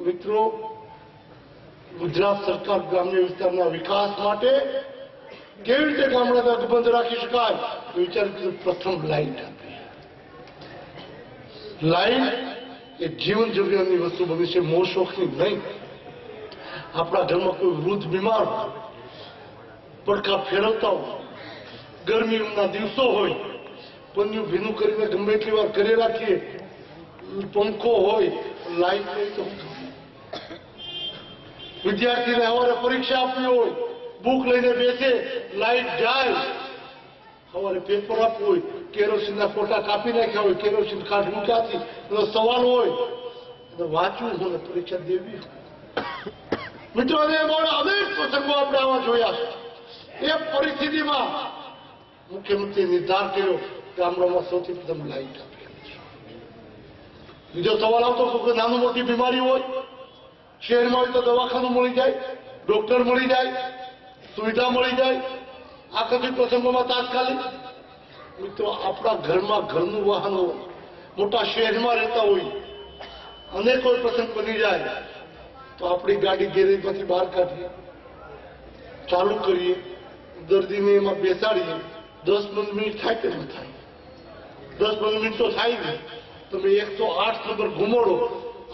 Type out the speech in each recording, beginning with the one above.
મિત્રો, ગુજરાત સરકાર ગ્રામ્ય વિસ્તારના વિકાસ માટે કેવી રીતે ગામડાને અકબંધ રાખી શકાય વિચાર કર્યું. પ્રથમ લાઇટ આપી. લાઇટ એ જીવન જરૂરિયાતની વસ્તુ બની છે, મોહ શોખની નહીં. આપણા ઘરમાં કોઈ વૃદ્ધ બીમાર પડખા ફેરવતા હોય, ગરમીના દિવસો હોય, પન્યું ભીનું કરીને ગમે એટલી વાર કરી રાખીએ, પંખો હોય, લાઇટ નહીં તો વિદ્યાર્થીને સવારે પરીક્ષા આપવી હોય, બુક લઈને બેસે, લાઇટ જાય. સવારે પેપર આપવું હોય, કેરોસીનના ફોટા કાપી નાખ્યા હોય, કેરોસીન કાઢવું ક્યાંથી એનો સવાલ હોય, વાંચવું હોય, પરીક્ષા દેવી. મિત્રો, અનેક પ્રસંગો આપણે આવા જોયા છે. એ પરિસ્થિતિમાં મુખ્યમંત્રીએ નિર્ધાર કર્યો ગામડામાં સૌથી પ્રથમ લાઇટ આપી. બીજો સવાલ આવતો કે નાનું મોટી બીમારી હોય, શહેરમાં હોય તો દવાખાનું મળી જાય, ડોક્ટર મળી જાય, સુવિધા મળી જાય. આ કદી પ્રસંગોમાં તાત્કાલિક. મિત્રો, આપણા ઘરમાં ઘરનું વાહન હોય, મોટા શહેરમાં રહેતા હોય અને કોઈ પ્રસંગ બની જાય તો આપણી ગાડી ગેરેજમાંથી બહાર કાઢીએ, ચાલુ કરીએ, દર્દીને એમાં બેસાડીએ. 10-15 મિનિટ થાય કે ન થાય? 10-15 મિનિટ તો થાય ને. તમે 108 નંબર ઘુમાડો,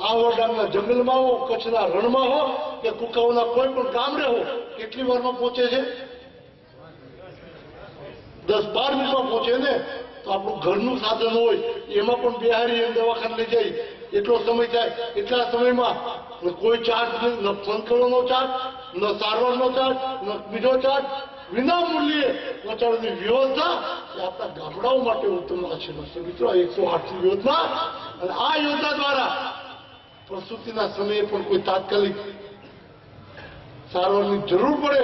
આ ઓરડાના જંગલમાં હો, કચ્છના રણમાં હો કે કુકાઓના કોઈ પણ ગામડે હો, કેટલી વારમાં પહોંચે છે? 10-12 મિનિટમાં પહોંચે ને. તો આપણું ઘરનું સાધન હોય એમાં પણ બિહારી દવાખાને લઈ જાય, એટલો સમય થાય. એટલા સમયમાં કોઈ ચાર્જ નહીં, ન ફોન કરવાનો ચાર્જ, ન સારવારનો ચાર્જ, ન બીજો ચાર્જ. વિના મૂલ્યે પહોંચાડવાની વ્યવસ્થા એ આપણા ગામડાઓ માટે ઉત્તમ આશીર્વાદ છે. મિત્રો, 108 યોજના, અને આ યોજના દ્વારા પ્રસૂતિના સમયે પણ કોઈ તાત્કાલિક સારવારની જરૂર પડે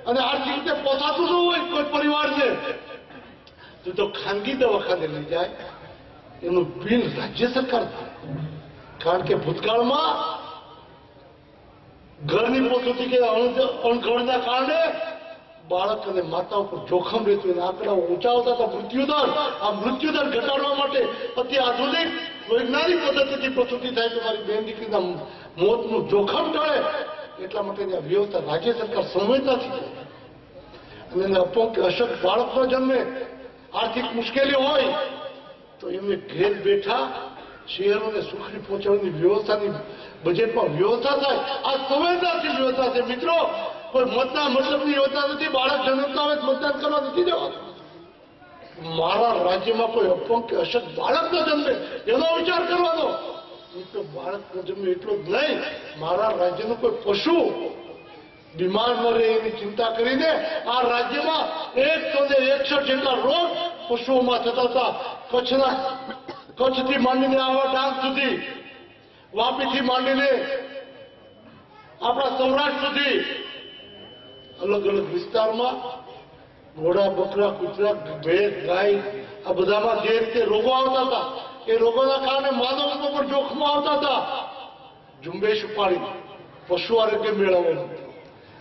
અને આર્થિક રીતે પોસાતું ન હોય કોઈ પરિવારને તો ખાનગી દવાખાને લઈ જાય, એનું બિલ રાજ્ય સરકાર ભરે. કારણ કે ભૂતકાળમાં ઘરની પ્રસૂતિ કે અણઘડના કારણે બાળક અને માતા ઉપર જોખમ રહેતું, એના આંકડાઓ ઊંચા આવતા હતા. મૃત્યુદર, આ મૃત્યુદર ઘટાડવા માટે અતિ આધુનિક વૈજ્ઞાનિક પદ્ધતિથી પ્રસૂતિ થાય તો મારી બેન દીકરીના મોતનું જોખમ ટળે એટલા માટેની આ વ્યવસ્થા રાજ્ય સરકાર સંવેદનાથી અને અપંગ અશક્ત બાળકનો જન્મે આર્થિક મુશ્કેલી હોય તો એમને ઘેર બેઠા શહેરોને સુખડી પહોંચાડવાની વ્યવસ્થાની બજેટમાં વ્યવસ્થા થાય. આ સંવેદનાશીલ વ્યવસ્થા છે. મિત્રો, કોઈ મતના મતલબની યોજના નથી. બાળક જન્મતા હોય મતદાન કરવા નથી જવાનું. મારા રાજ્યમાં કોઈ અપંગ કે અશક્ત બાળક ન જન્મે એનો વિચાર કરવાનો. મિત્રો, બાળક ન જન્મે એટલું જ નહીં, મારા રાજ્યનું કોઈ પશુ બીમાર ન રહે એની ચિંતા કરીને આ રાજ્યમાં 161 જેટલા રોગ પશુઓમાં થતા હતા. કચ્છથી માંડીને આવા ડાંગ સુધી, વાપીથી માંડીને આપણા સૌરાષ્ટ્ર સુધી અલગ અલગ વિસ્તારમાં ઘોડા, બકરા, કૂતરા, ભેંસ, ગાય આ બધામાં જે રીતે રોગો આવતા હતા એ રોગોના કારણે માનવ પર જોખમો આવતા હતા. ઝુંબેશ ઉપાડી પશુ આરોગ્ય મેળવવાનું.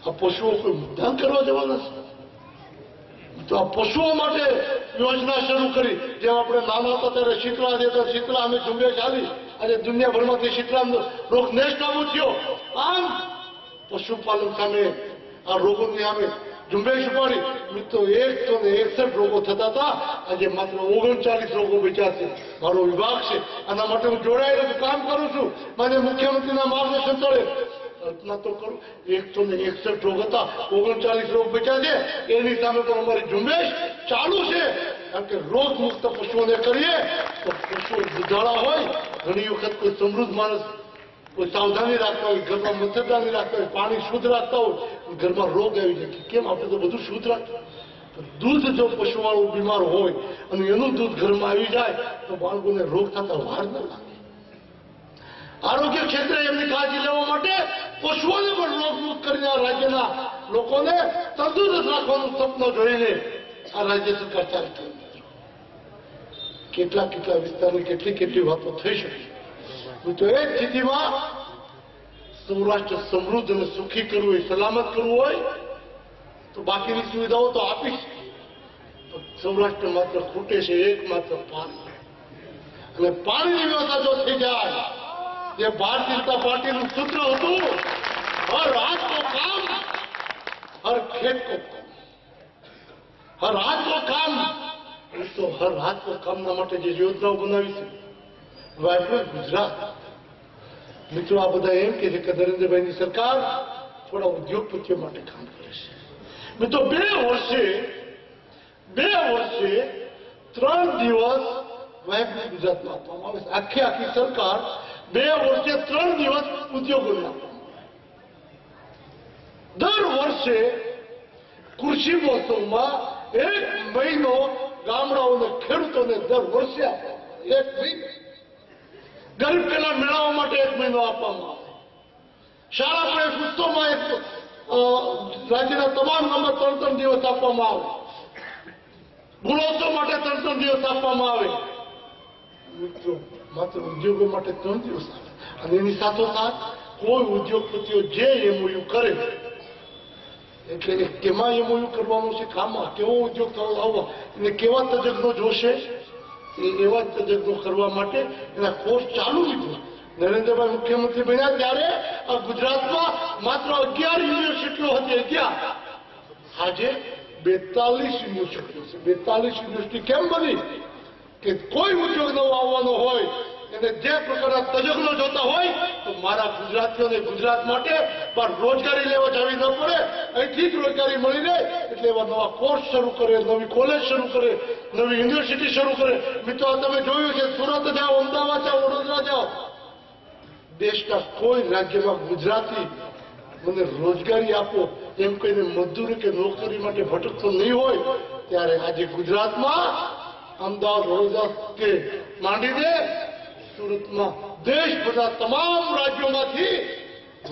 આ પશુઓ કોઈ મતદાન કરવા જવાના છે? તો આ પશુઓ માટે યોજના શરૂ કરી. જેમ આપણે નાના હતા ત્યારે શીતળા દેતા, શીતળા અમે ઝુંબેશ આવી, આજે દુનિયાભરમાંથી શીતળાનો રોગ નેસ્ટ આવું થયો. આમ પશુપાલન સામે આ રોગોની સામે ઝુંબેશ ઉપાડી. મિત્રો, 161 રોગો થતા હતા, આજે માત્ર 39 રોગો બચ્યા છે. મારો વિભાગ છે, આના માટે હું જોડાયેલું કામ કરું છું. મને મુખ્યમંત્રીના માર્ગદર્શન તળે કલ્પના તો કરું. 161 રોગ હતા, 39 રોગ બચ્યા છે. એની સામે પણ અમારી ઝુંબેશ ચાલુ છે. કારણ કે રોગ મુક્ત પશુઓને કરીએ તો પશુઓ દુધાળા હોય. ઘણી વખત કોઈ સમૃદ્ધ માણસ કોઈ સાવધાની રાખતા હોય, ઘરમાં મચ્છરદાની રાખતા હોય, પાણી શુદ્ધ રાખતા હોય, ઘરમાં રોગ આવી જાય. કેમ? આપણે તો બધું શુદ્ધ રાખતા. દૂધ જો પશુવાળું બીમાર હોય અને એનું દૂધ ઘરમાં આવી જાય તો બાળકોને રોગ થતા વાર ન લાગે. આરોગ્ય ક્ષેત્રે એમની કાળજી લેવા માટે પશુઓને પણ રોગમુક્ત કરીને આ રાજ્યના લોકોને તંદુરસ્ત રાખવાનું સપનું જોઈને આ રાજ્ય સરકાર ચાલતી. કેટલા વિસ્તારની કેટલી વાતો થઈ શકે. તો એ સ્થિતિમાં સૌરાષ્ટ્ર સમૃદ્ધ અને સુખી કરવું હોય, સલામત કરવું હોય તો બાકીની સુવિધાઓ તો આપીશ. સૌરાષ્ટ્ર માત્ર ખૂટે છે એકમાત્ર પાણી. અને પાણીની વ્યવસ્થા જો થઈ જાય ये भारतीय जनता पार्टी નું સૂત્ર હતું, हर हाथ को काम, हर खेत को काम, हर हाथ को काम। तो हर हाथ को काम ना માટે જે યોજનાઓ બનાવી છે વાઇબ્રન્ટ ગુજરાત। મિત્રો આ બધા એમ કે છે કે નરેન્દ્રભાઈની સરકાર થોડા ઉદ્યોગપતિઓ માટે કામ કરે છે। મિત્રો 2 વર્ષે 3 દિવસ વાઇબ્રન્ટ ગુજરાતમાં આપવામાં આવે છે। આખી સરકાર 2 વર્ષે 3 દિવસ ઉદ્યોગોને આપવામાં આવે। દર વર્ષે કૃષિ મહોત્સવમાં 1 મહિનો ગામડાઓને ખેડૂતોને દર વર્ષે આપવામાં આવે। 1 મહિનો ગરીબ કલ્યાણ મેળવવા માટે 1 મહિનો આપવામાં આવે। શાળા પ્રવેશ ઉત્સવમાં રાજ્યના તમામ ગામમાં 3 દિવસ આપવામાં આવે। ગુણોત્સવ માટે 3 દિવસ આપવામાં આવે। મિત્રો માત્ર ઉદ્યોગો માટે 3 દિવસ આવે અને એની સાથોસાથ કોઈ ઉદ્યોગપતિઓ જે એમઓયુ કરે એટલે કેમાં એમઓયુ કરવાનું છે, કામમાં કેવો ઉદ્યોગ લાવવા અને કેવા તજજ્ઞો જોશે એવા તજજ્ઞો કરવા માટે એના કોર્સ ચાલુ મિત્રો। નરેન્દ્રભાઈ મુખ્યમંત્રી બન્યા ત્યારે આ ગુજરાતમાં માત્ર 11 યુનિવર્સિટીઓ હતી। 11 આજે 42 યુનિવર્સિટીઓ છે। 42 યુનિવર્સિટી કેમ બની કે કોઈ ઉદ્યોગ નવો આવવાનો હોય એને જે પ્રકારના તજજ્ઞો જોતા હોય તો મારા ગુજરાતીઓને ગુજરાત માટે બહાર રોજગારી લેવા જવી ન પડે, અહીંથી જ રોજગારી મળી રહે એટલે એવા નવા કોર્સ શરૂ કરે, નવી કોલેજ શરૂ કરે, નવી યુનિવર્સિટી શરૂ કરે। મિત્રો તમે જોયું છે સુરત જાઓ, અમદાવાદ જાઓ, વડોદરા જાઓ, દેશના કોઈ રાજ્યમાં ગુજરાતી મને રોજગારી આપો એમ કહીને મજદૂરી કે નોકરી માટે ભટકતો નહીં હોય ત્યારે આજે ગુજરાતમાં અમદાવાદ, વડોદરા કે માંડીને સુરતમાં દેશભરના તમામ રાજ્યોમાંથી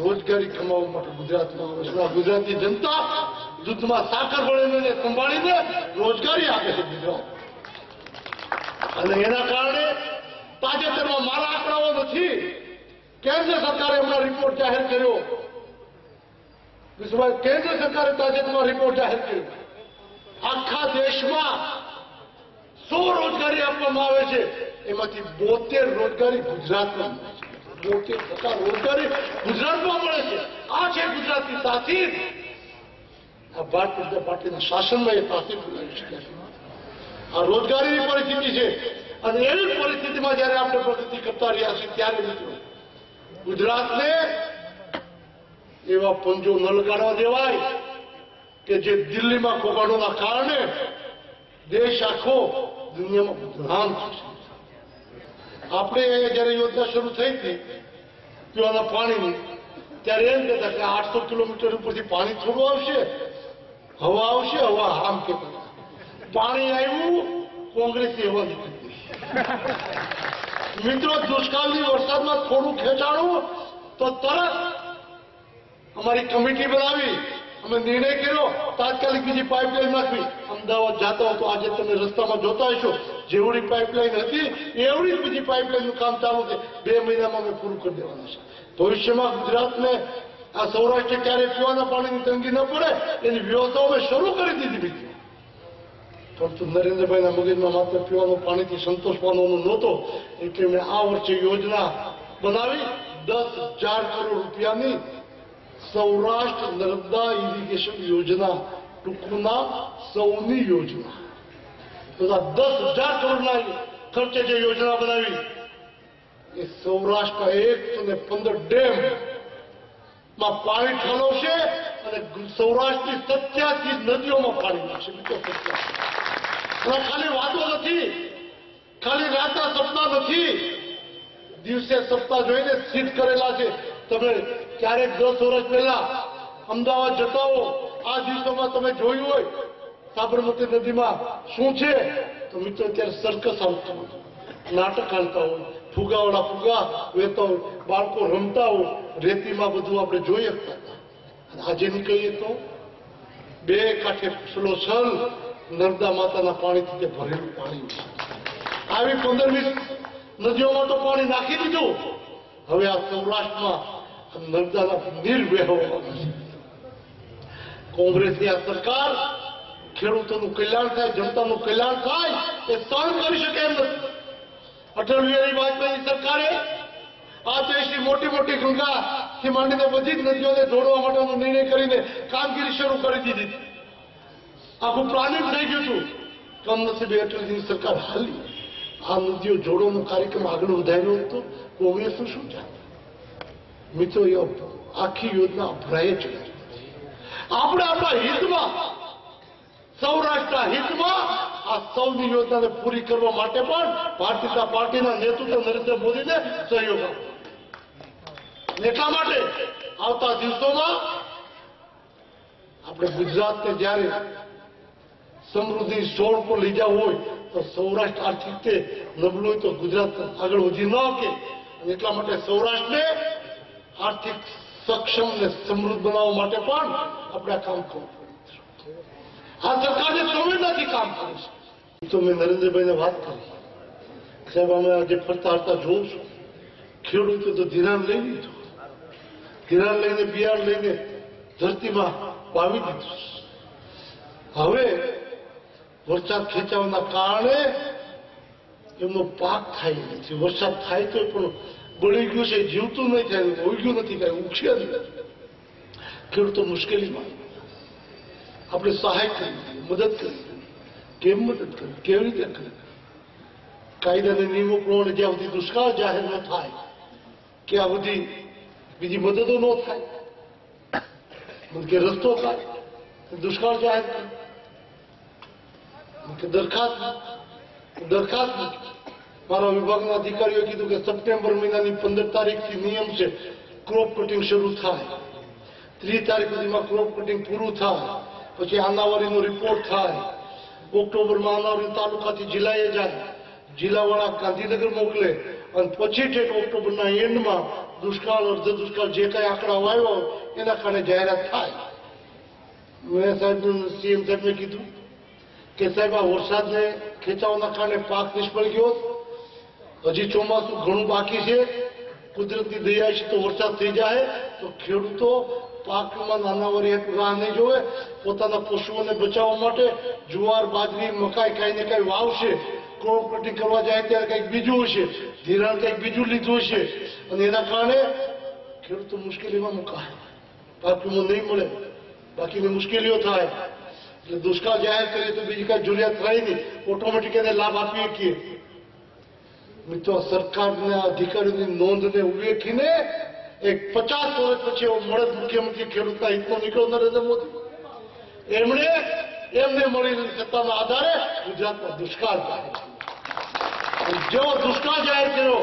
રોજગારી કમાવવા માટે ગુજરાતમાં આવે છે। ગુજરાતી જનતા દૂધમાં સાકર ભળીને સંભાળીને રોજગારી આપે છે ગુજરાત। અને એના કારણે તાજેતરમાં મારા આંકડાઓ નથી, કેન્દ્ર સરકારે હમણાં રિપોર્ટ જાહેર કર્યો, કેન્દ્ર સરકારે તાજેતરમાં રિપોર્ટ જાહેર કર્યો, આખા દેશમાં 100 રોજગારી આપવામાં આવે છે, એમાંથી 72 રોજગારી ગુજરાતમાં મળે છે। 72% રોજગારી ગુજરાતમાં મળે છે। આ છે ગુજરાતની તાસીર। આ ભારતીય જનતા પાર્ટીના શાસનમાં એ તાસીર બોલાવી શક્યા છે। આ રોજગારીની પરિસ્થિતિ છે અને એવી પરિસ્થિતિમાં જયારે આપણે પ્રગતિ કરતા રહ્યા છીએ ત્યારે મિત્રો ગુજરાતને એવા પંજો ન લગાડવા દેવાય કે જે દિલ્હીમાં કૌભાંડોના કારણે દેશ આખો દુનિયામાં બદનામ થશે। આપણે જયારે યોજના શરૂ થઈ હતી પીવાના પાણીની ત્યારે એમ કહેતા કે 800 કિલોમીટર ઉપરથી પાણી થોડું આવશે, હવા આવશે, હવા આમ કહેતા। પાણી આવ્યું, કોંગ્રેસની હવા નીકળી ગઈ। મિત્રો દુષ્કાળની વરસાદમાં થોડું ખેંચાણું તો તરત અમારી કમિટી બનાવી, અમે નિર્ણય કર્યો તાત્કાલિક બીજી પાઇપલાઇન નાખવી। અમદાવાદ જતા હો તો આજે તમે રસ્તામાં જોતા હશો જેવડી પાઇપલાઇન હતી એવડી જ બીજી પાઇપલાઇનનું કામ ચાલુ છે। 2 મહિનામાં અમે પૂરું કરી દેવાના છે। ભવિષ્યમાં ગુજરાતને આ સૌરાષ્ટ્ર ક્યારે પીવાના પાણીની તંગી ન પડે એની વ્યવસ્થાઓ અમે શરૂ કરી દીધી મિત્રો। પરંતુ નરેન્દ્રભાઈના મગજમાં માત્ર પીવાનું પાણીથી સંતોષવાનો નહોતો એટલે મેં આ વર્ષે યોજના બનાવી 10,000 કરોડ રૂપિયાની સૌરાષ્ટ્ર નર્મદા ઇરિગેશન યોજના, ટૂંકું નામ સૌની યોજના। તો 10,000 કરોડના ખર્ચે જે યોજના બનાવી એ સૌરાષ્ટ્રના 115 ડેમમાં પાણી ઠાલવશે અને સૌરાષ્ટ્રની 87 નદીઓમાં પાણી નાખશે। ખાલી વાતો નથી, ખાલી રાતના સપના નથી, દિવસે સપના જોઈને સિદ્ધ કરેલા છે। તમે ક્યારેક 10 વર્ષ પહેલા અમદાવાદ જતા હો, આ દિવસોમાં તમે જોયું હોય સાબરમતી નદીમાં શું છે તો મિત્રો ત્યારે સર્કસ આવતું હોય, નાટક હાલતા હોય, ફુગાવાળા ફુગા વહેતા હોય, બાળકો રમતા હોય, રેતીમાં બધું આપણે જોઈ શકતા હતા। આજે નીકળીએ તો 2 કાંઠે છલ નર્મદા માતાના પાણીથી તે ભરેલું પાણી છે। આવી 15-20 નદીઓમાં તો પાણી નાખી દીધું, હવે આ સૌરાષ્ટ્રમાં નર્મદાના નીર વહેવાના છે। કોંગ્રેસની આ સરકાર ખેડૂતોનું કલ્યાણ થાય, જનતાનું કલ્યાણ થાય એ સહન કરી શકે એમ નથી। અટલ બિહારી વાજપેયીની સરકારે આ દેશની મોટી મોટી ગંગાથી માંડીને બધી જ નદીઓને જોડવા માટેનો નિર્ણય કરીને કામગીરી શરૂ કરી દીધી. આખું પ્લાનિંગ થઈ ગયું હતું. કમનસીબે અટલજીની સરકાર હાલી આ નદીઓ જોડવાનો કાર્યક્રમ આગળ વધાર્યો હતો. કોંગ્રેસનું શું ચાલે મિત્રો? એ આખી યોજના અભરાય છે. આપણે આપણા હિતમાં, સૌરાષ્ટ્રના હિતમાં આ સૌની યોજનાને પૂરી કરવા માટે પણ ભારતીય જનતા પાર્ટીના નેતૃત્વ નરેન્દ્ર મોદીને સહયોગ આપો. એટલા માટે આવતા દિવસોમાં આપણે ગુજરાતને જ્યારે સમૃદ્ધિ સોળ પર લઈ જવું હોય તો સૌરાષ્ટ્ર આર્થિક રીતે નબળું હોય તો ગુજરાત આગળ વધી ન શકે. એટલા માટે સૌરાષ્ટ્રને આર્થિક સક્ષમ ને સમૃદ્ધ બનાવવા માટે પણ આપણે આ કામ કરવું પડે. આ સરકારને સંવેદનાથી કામ કરે છે. તો મેં નરેન્દ્રભાઈને વાત કરી, સાહેબ અમે આજે ફરતા ફરતા જોઉં છું ખેડૂતો તો ધિરાણ લઈ લીધું, ધિરાણ લઈને બિયારણ લઈને ધરતીમાં વાવી દીધું. હવે વરસાદ ખેંચાવાના કારણે એમનો પાક થાય નથી. વરસાદ થાય તો પણ બળી ગયું છે, જીવતું નહીં થાય, ઉગ્યું નથી, કાંઈ ઉગશે નહીં. ખેડૂતો મુશ્કેલીમાં. આપણે સહાય કરી, મદદ કરી. કેમ મદદ કરી? કેવી રીતે કરી? કાયદાના નિયમો પ્રમાણે જ્યાં સુધી દુષ્કાળ જાહેર ન થાય ત્યાં સુધી બીજી મદદો ન થાય કે રસ્તો થાય, દુષ્કાળ જાહેર કરે કે દરખાસ્ત મારા વિભાગના અધિકારીઓ કીધું કે સપ્ટેમ્બર મહિનાની 15 તારીખથી નિયમ છે ક્રોપ કટિંગ શરૂ થાય, 30 તારીખ સુધીમાં ક્રોપ કટિંગ પૂરું થાય, પછી આનાવારીનો રિપોર્ટ થાય, ઓક્ટોબરમાં આનાવારી તાલુકાથી જિલ્લાએ જાય, જિલ્લાવાળા ગાંધીનગર મોકલે અને પછી ઠેઠ ઓક્ટોબરના એન્ડમાં દુષ્કાળ અર્ધ દુષ્કાળ જે કઈ આંકડા આવ્યો એના કારણે જાહેરાત થાય. મેં સાહેબ સીએમ સાહેબને કીધું કે સાહેબ આ વરસાદને ખેંચાવાના કારણે પાક નિષ્ફળ ગયો, હજી ચોમાસું ઘણું બાકી છે, કુદરતી દયા છે તો વરસાદ થઈ જાય તો ખેડૂતો પાકમાં નાનાવારી રાહ નહીં જોવે, પોતાના પશુઓને બચાવવા માટે જુવાર બાજરી મકાઈ કાંઈ ને કાંઈ વાવશે. ક્રોપ કટિંગ કરવા જાય ત્યારે કંઈક બીજું હશે, ધિરાણ કંઈક બીજું લીધું હશે અને એના કારણે ખેડૂતો મુશ્કેલીમાં મુકાય, પાક વીમો નહીં મળે, બાકીની મુશ્કેલીઓ થાય. એટલે દુષ્કાળ જાહેર કરીએ તો બીજી કાંઈ જરૂરિયાત થાય નહીં, ઓટોમેટિક એને લાભ આપી શકીએ. મિત્રો સરકારના અધિકારીઓની નોંધને ઉલ્લેખીને એક 50 વર્ષ પછી એવો મળદ મુખ્યમંત્રી ખેડૂતના હિતનો નીકળ્યો નરેન્દ્ર મોદી. એમણે એમને મળેલી સત્તાના આધારે ગુજરાતમાં દુષ્કાળ જાહેર કર્યો. જેવો દુષ્કાળ જાહેર કર્યો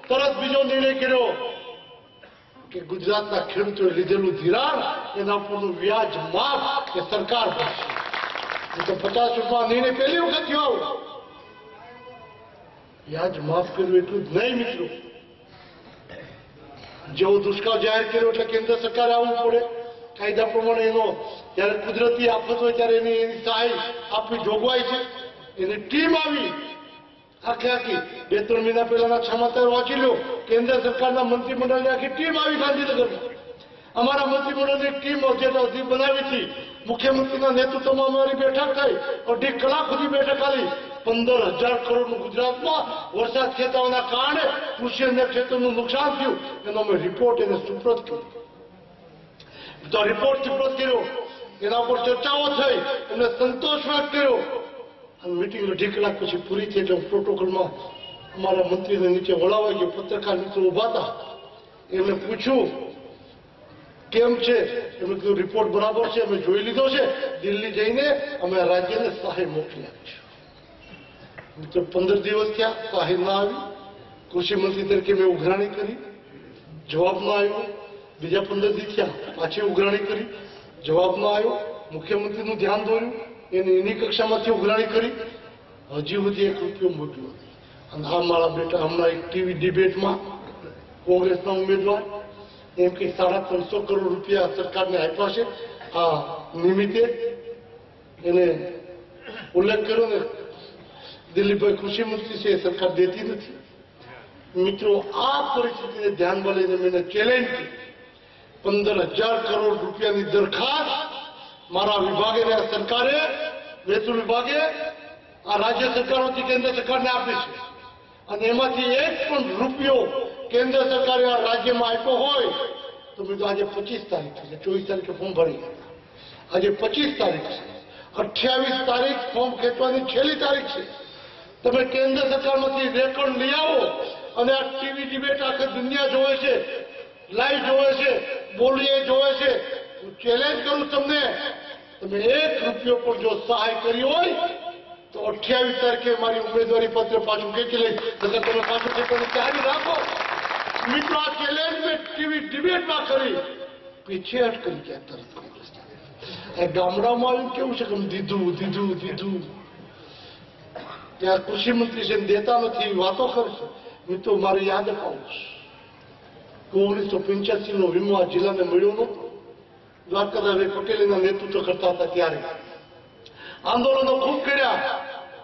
તરત બીજો નિર્ણય કર્યો કે ગુજરાતના ખેડૂતોએ લીધેલું ધિરાણ એના પરનું વ્યાજ માફ કે સરકાર ભરશે. તો 50 રૂપિયા નિર્ણય પહેલી વખત થયો. વ્યાજ માફ કર્યું એટલું જ નહીં મિત્રો, જેવો દુષ્કાળ જાહેર કર્યો એટલે કેન્દ્ર સરકારે આવવું પડે. કાયદા પ્રમાણે એનો જયારે કુદરતી આફત હોય ત્યારે એની સહાય આપવી જોગવાઈ છે. એની ટીમ આવી આખી 2-3 મહિના પહેલાના સમાચાર વાંચી લો. કેન્દ્ર સરકારના મંત્રીમંડળની આખી ટીમ આવી ગાંધીનગરમાં. અમારા મંત્રીમંડળની ટીમ જે બનાવી હતી મુખ્યમંત્રીના નેતૃત્વમાં અમારી બેઠક થઈ, 2.5 કલાક સુધી બેઠક આવી. 15,000 કરોડનું ગુજરાતમાં વરસાદ ખેંચાવાના કારણે કૃષિ અને ક્ષેત્રનું નુકસાન થયું એનો અમે રિપોર્ટ એને સુપ્રત કર્યો. તો રિપોર્ટ સુપ્રત કર્યો, એના પર ચર્ચાઓ થઈ, એમને સંતોષ વ્યક્ત કર્યો અને મિટિંગ 2.5 કલાક પછી પૂરી થઈ. એટલે પ્રોટોકોલમાં અમારા મંત્રીને નીચે વળાવાઈ ગયો. પત્રકાર મિત્રો ઉભા હતા, એમને પૂછ્યું કેમ છે, એમને કીધું રિપોર્ટ બરાબર છે, અમે જોઈ લીધો છે, દિલ્હી જઈને અમે રાજ્યને સહાય મોકલી આપીશું. મિત્રો 15 દિવસ થયા, સહાય ના આવી. કૃષિ મંત્રી તરીકે મેં ઉઘરાણી કરી, જવાબ ના આવ્યો. બીજા 15 દિવસ થયા, પાછી ઉઘરાણી કરી, જવાબ ના આવ્યો. મુખ્યમંત્રીનું ધ્યાન દોર્યું, એની કક્ષામાંથી ઉઘરાણી કરી, હજી સુધી 1 રૂપિયો મોકલ્યો. અને આ મારા બેટા હમણાં એક ટીવી ડિબેટમાં કોંગ્રેસના ઉમેદવાર એમ કે 350 કરોડ રૂપિયા સરકારને આપ્યા છે. આ નિમિત્તે એને ઉલ્લેખ કર્યો ને દિલીપભાઈ કૃષિ મંત્રી છે, સરકાર દેતી નથી. મિત્રો આ પરિસ્થિતિને ધ્યાનમાં લઈને મેં ચેલેન્જ કરી. 15,000 કરોડ રૂપિયાની દરખાસ્ત મારા વિભાગે અને સરકારે, મહેસૂલ વિભાગે આ રાજ્ય સરકારોથી કેન્દ્ર સરકારને આપી છે અને એમાંથી 1 પણ રૂપિયો કેન્દ્ર સરકારે આ રાજ્યમાં આપ્યો હોય તો મિત્રો આજે 25 તારીખ છે, 24 તારીખે ફોર્મ ભરી આજે 25 તારીખ છે, 28 તારીખ ફોર્મ ખેંચવાની છેલ્લી તારીખ છે. તમે કેન્દ્ર સરકારમાંથી રેકોર્ડ લઈ આવો અને આ ટીવી ડિબેટ આખી દુનિયા જોવે છે, લાઈવ જોવે છે, બોલીએ જોવે છે. હું ચેલેન્જ કરું તમને, તમે 1 રૂપિયો પણ જો સહાય કરી હોય તો 28 તારીખે મારી ઉમેદવારી પત્ર પાછું ખેંચી લઈશ. તમે પાછું ખેંચવાની તૈયારી રાખો. મિત્રો આ ચેલેન્જ મેં ટીવી ડિબેટમાં કરી પીછેહટ કરી ગયા તરત કોંગ્રેસ. ગામડામાં આવ્યું કેવું છે કે દીધું દીધું દીધું, ત્યાં કૃષિ મંત્રી છે દેતા નથી, વાતો કરશે. મિત્રો મારે યાદ અપાવું છે 1985 નો વીમો આ જિલ્લાને મળ્યો નહોતો. દ્વારકાદાસભાઈ પટેલના નેતૃત્વ કરતા હતા ત્યારે આંદોલનો ખૂબ કર્યા.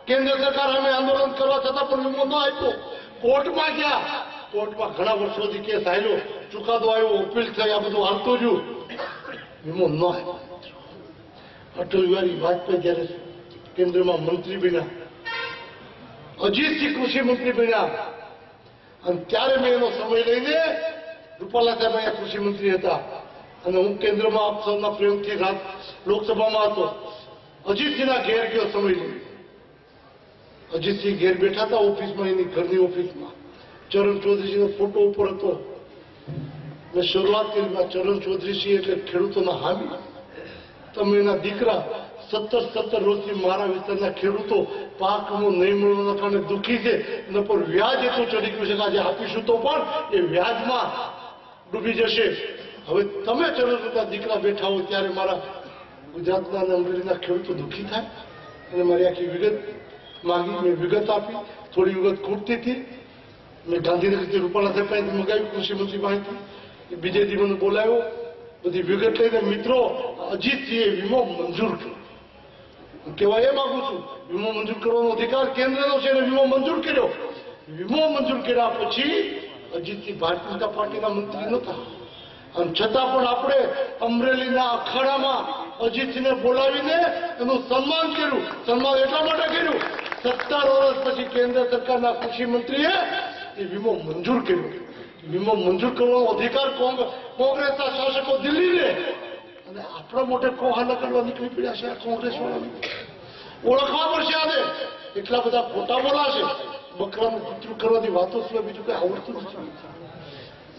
કેન્દ્ર સરકાર અમે આંદોલન કરવા છતાં પણ વીમો ન આપ્યો. કોર્ટમાં ગયા, કોર્ટમાં ઘણા વર્ષોથી કેસ હાલ્યો, ચુકાદો આવ્યો, અપીલ થઈ, આ બધું હાલતું રહ્યું, વીમો ન આપ્યો. અટલ બિહારી વાજપેયી જયારે કેન્દ્રમાં મંત્રી બન્યા, અજીતસિંહ કૃષિ મંત્રી બન્યા, અને ત્યારે મેં એનો સમય લઈને રૂપાલા સાહેબ અહીંયા કૃષિ મંત્રી હતા અને હું કેન્દ્રમાં આપ સૌના પ્રેમથી લોકસભામાં હતો. અજીતસિંહના ઘેર ગયો સમય લઈને. અજીતસિંહ ઘેર બેઠા હતા ઓફિસમાં, એની ઘરની ઓફિસમાં. ચરણ ચૌધરીજીનો ફોટો ઉપર હતો. મેં શરૂઆત કરી, ચરણ ચૌધરીજી એટલે ખેડૂતોના હામી. તમે એના દીકરા 17 વર્ષથી મારા વિસ્તારના ખેડૂતો પાક નહીં મળવાના કારણે દુઃખી છે. એના પર વ્યાજ એટલું ચડી ગયું છે કે આજે આપીશું તો પણ એ વ્યાજમાં ડૂબી જશે. હવે તમે ચરણના દીકરા બેઠા હોય ત્યારે મારા ગુજરાતના અને અમરેલીના ખેડૂતો દુઃખી થાય. અને મારી આખી વિગત માંગી, મેં વિગત આપી. થોડી વિગત ખૂટતી હતી, મેં ગાંધીનગરથી રૂપાલા સાહેબ પાસેથી મગાવ્યું, કૃષિ મંત્રી પાસેથી. બીજે દી મને બોલાવ્યો, બધી વિગત લઈને મિત્રો અજીતસિંહે વીમો મંજૂર કર્યો. કહેવા એ માંગુ છું, વીમો મંજૂર કરવાનો અધિકાર કેન્દ્રનો છે અને વીમો મંજૂર કર્યો. વીમો મંજૂર કર્યા પછી અજીતસિંહ ભારતીય જનતા પાર્ટીના મંત્રી નહોતા, અને છતાં પણ આપણે અમરેલીના અખાડામાં અજીતસિંહને બોલાવીને એનું સન્માન કર્યું. સન્માન એટલા માટે કર્યું, 17 વર્ષ પછી કેન્દ્ર સરકારના કૃષિ મંત્રીએ એ વીમો મંજૂર કર્યો. વીમો મંજૂર કરવાનો અધિકાર કોંગ્રેસના શાસકો દિલ્હીને, અને આપણા મોટે કોહાના કરવા નીકળી પડ્યા છે. આ કોંગ્રેસ વાળાને ઓળખવા પડશે. આને એટલા બધા ખોટા બોલાશે, બકરાનું કૂતરું કરવાની વાતો સિવાય બીજું કઈ આવડતું નથી.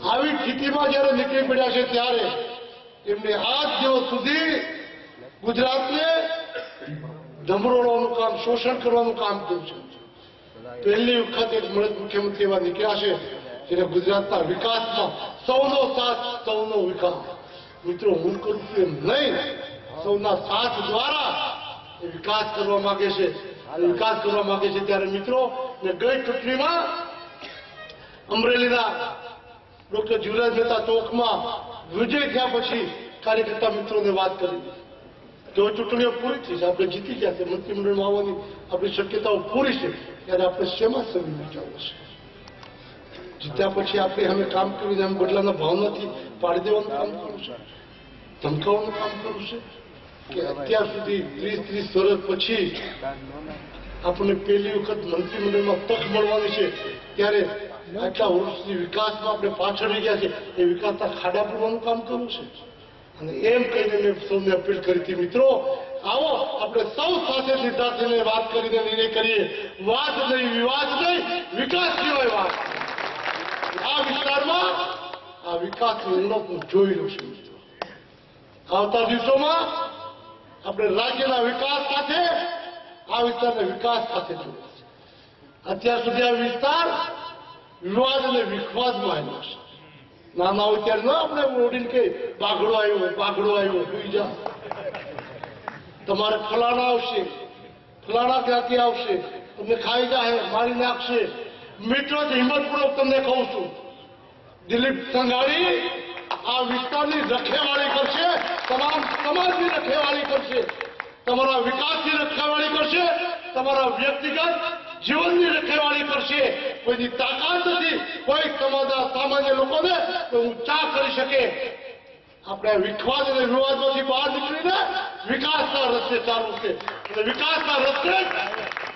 આવી સ્થિતિમાં જયારે નીકળી પડ્યા છે ત્યારે એમને આજ દિવસ સુધી ગુજરાતને ધમરોળવાનું કામ, શોષણ કરવાનું કામ કર્યું છે. પહેલી વખત એક મળદ મુખ્યમંત્રી એવા નીકળ્યા છે જેને ગુજરાતના વિકાસમાં સૌનો સાથ, સૌનો વિકાસ. મિત્રો હું કરું છું એમ નહીં, સૌના સાથ દ્વારા એ વિકાસ કરવા માંગે છે. વિકાસ કરવા માંગે છે ત્યારે મિત્રો ગઈ ચૂંટણીમાં અમરેલીના ડોક્ટર જીવરાજ મહેતા ચોકમાં વિજય થયા પછી કાર્યકર્તા મિત્રોને વાત કરી કે ચૂંટણીઓ પૂરી થઈ છે, આપણે જીતી ગયા છે, મંત્રીમંડળમાં આવવાની આપણી શક્યતાઓ પૂરી છે, ત્યારે આપણે શેમાં સમય વિચારવો છે? જીત્યા પછી આપણે અમે કામ કરીને એમ બદલાના ભાવનાથી પાડી દેવાનું કામ કરવું છે, ધમકાવવાનું કામ કરવું છે, કે અત્યાર સુધી 30 વર્ષ પછી આપણને પહેલી વખત મંત્રીમંડળમાં તક મળવાની છે ત્યારે આટલા વર્ષની વિકાસમાં આપણે પાછળ રહી ગયા છે, એ વિકાસના ખાડા પૂરવાનું કામ કરવું છે. અને એમ કહીને મેં સૌને અપીલ કરી હતી, મિત્રો આવો આપણે સૌ સાથે સિદ્ધાર્થને વાત કરીને નિર્ણય કરીએ. વાત નહીં, વિવાદ નહીં, વિકાસ સિવાય વાત. આ વિસ્તારમાં આ વિકાસની ઉણપ હું જોઈ રહ્યો છું. આવતા દિવસોમાં આપણે રાજ્યના વિકાસ સાથે આ વિસ્તારને વિકાસ સાથે જોડે છે. અત્યાર સુધી આ વિસ્તાર વિવાદ અને વિખવાદમાં આવ્યો છે. નાના હોય ત્યારે ના આપણે ઓડીને કે બાઘડો આવ્યો સુઈ જા, તમારે ફલાણા આવશે, ફલાણા ક્યાંથી આવશે, તમને ખાઈ જાય, મારી નાખશે. મિત્રો હિંમતપૂર્વક તમને કહું છું, દિલીપ સંઘાણી આ વિસ્તારની રખેવાળી કરશે, તમામ સમાજની રખેવાળી કરશે, તમારા વિકાસની રખેવાળી કરશે, તમારા વ્યક્તિગત જીવનની રખેવાળી કરશે. કોઈની તાકાત નથી કોઈ સમાજના સામાન્ય લોકોને ઊંચા કરી શકે. આપણે વિખવાદ અને વિવાદમાંથી બહાર નીકળીને વિકાસના રસ્તે ચાલવું છે, અને વિકાસના રસ્તે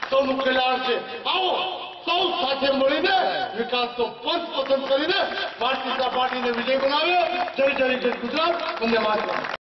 સૌનું કલ્યાણ છે. આવો સૌ સાથે મળીને વિકાસનો પંથ પસંદ કરીને ભારતીય જનતા પાર્ટીને વિજય બનાવે. જય જય જય ગુજરાત. વંદે માતરમ.